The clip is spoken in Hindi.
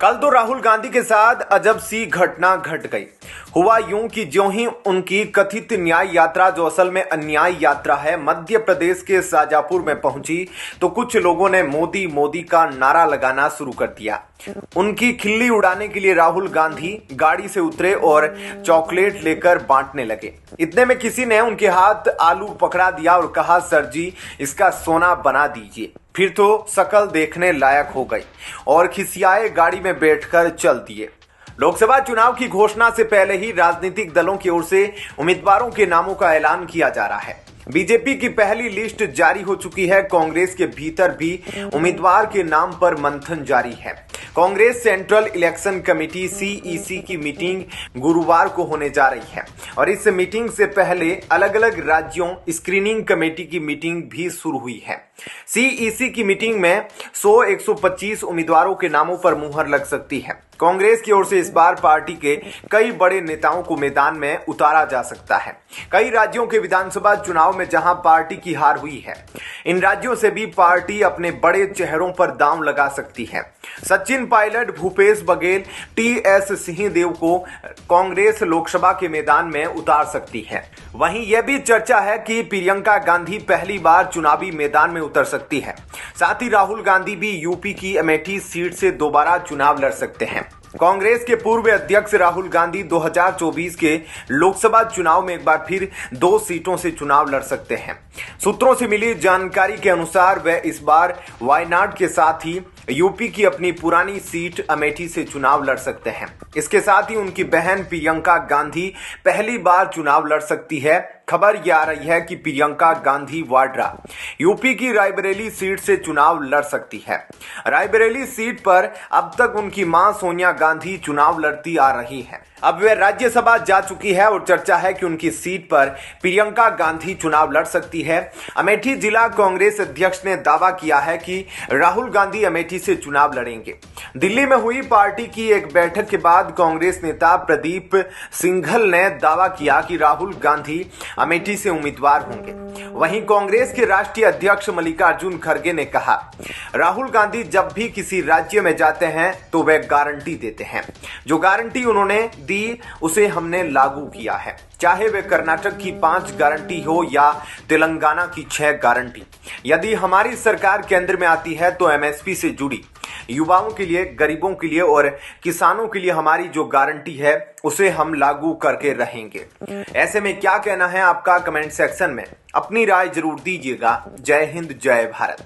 कल तो राहुल गांधी के साथ अजब सी घटना घट गई। हुआ यूं कि ज्यों ही उनकी कथित न्याय यात्रा, जो असल में अन्याय यात्रा है, मध्य प्रदेश के शाजापुर में पहुंची तो कुछ लोगों ने मोदी मोदी का नारा लगाना शुरू कर दिया। उनकी खिल्ली उड़ाने के लिए राहुल गांधी गाड़ी से उतरे और चॉकलेट लेकर बांटने लगे। इतने में किसी ने उनके हाथ आलू पकड़ा दिया और कहा, सर जी, इसका सोना बना दीजिए। फिर तो शकल देखने लायक हो गई और खिसियाए गाड़ी में बैठकर चल दिए। लोकसभा चुनाव की घोषणा से पहले ही राजनीतिक दलों की ओर से उम्मीदवारों के नामों का ऐलान किया जा रहा है। बीजेपी की पहली लिस्ट जारी हो चुकी है। कांग्रेस के भीतर भी उम्मीदवार के नाम पर मंथन जारी है। Congress central election committee CEC की मीटिंग गुरुवार को होने जा रही है और इस मीटिंग से पहले अलग अलग राज्यों स्क्रीनिंग कमेटी की मीटिंग भी शुरू हुई है। सीईसी की मीटिंग में 100-125 उम्मीदवारों के नामों पर मुहर लग सकती है। कांग्रेस की ओर से इस बार पार्टी के कई बड़े नेताओं को मैदान में उतारा जा सकता है। कई राज्यों के विधानसभा चुनाव में जहां पार्टी की हार हुई है, इन राज्यों से भी पार्टी अपने बड़े चेहरों पर दांव लगा सकती है। सचिन पायलट, भूपेश बघेल, टीएस सिंहदेव को कांग्रेस लोकसभा के मैदान में उतार सकती है। वहीं यह भी चर्चा है कि प्रियंका गांधी पहली बार चुनावी मैदान में उतर सकती है। साथ ही राहुल गांधी भी यूपी की अमेठी सीट से दोबारा चुनाव लड़ सकते हैं। कांग्रेस के पूर्व अध्यक्ष राहुल गांधी 2024 के लोकसभा चुनाव में एक बार फिर 2 सीटों से चुनाव लड़ सकते हैं। सूत्रों से मिली जानकारी के अनुसार वे इस बार वायनाड के साथ ही यूपी की अपनी पुरानी सीट अमेठी से चुनाव लड़ सकते हैं। इसके साथ ही उनकी बहन प्रियंका गांधी पहली बार चुनाव लड़ सकती है। खबर यह आ रही है कि प्रियंका गांधी वाड्रा यूपी की रायबरेली सीट से चुनाव लड़ सकती है। रायबरेली सीट पर अब तक उनकी मां सोनिया गांधी चुनाव लड़ती आ रही हैं। अब वे राज्यसभा जा चुकी है और चर्चा है कि उनकी सीट पर प्रियंका गांधी चुनाव लड़ सकती है। अमेठी जिला कांग्रेस अध्यक्ष ने दावा किया है कि राहुल गांधी अमेठी से चुनाव लड़ेंगे। दिल्ली में हुई पार्टी की एक बैठक के बाद कांग्रेस नेता प्रदीप सिंघल ने दावा किया कि राहुल गांधी अमेठी से उम्मीदवार होंगे। वहीं कांग्रेस के राष्ट्रीय अध्यक्ष मल्लिकार्जुन खड़गे ने कहा, राहुल गांधी जब भी किसी राज्य में जाते हैं तो वे गारंटी देते हैं। जो गारंटी उन्होंने दी उसे हमने लागू किया है, चाहे वे कर्नाटक की 5 गारंटी हो या तेलंगाना की 6 गारंटी। यदि हमारी सरकार केंद्र में आती है तो एमएसपी से जुड़ी युवाओं के लिए, गरीबों के लिए और किसानों के लिए हमारी जो गारंटी है उसे हम लागू करके रहेंगे। ऐसे में क्या कहना है आपका? कमेंट सेक्शन में अपनी राय जरूर दीजिएगा। जय हिंद, जय भारत।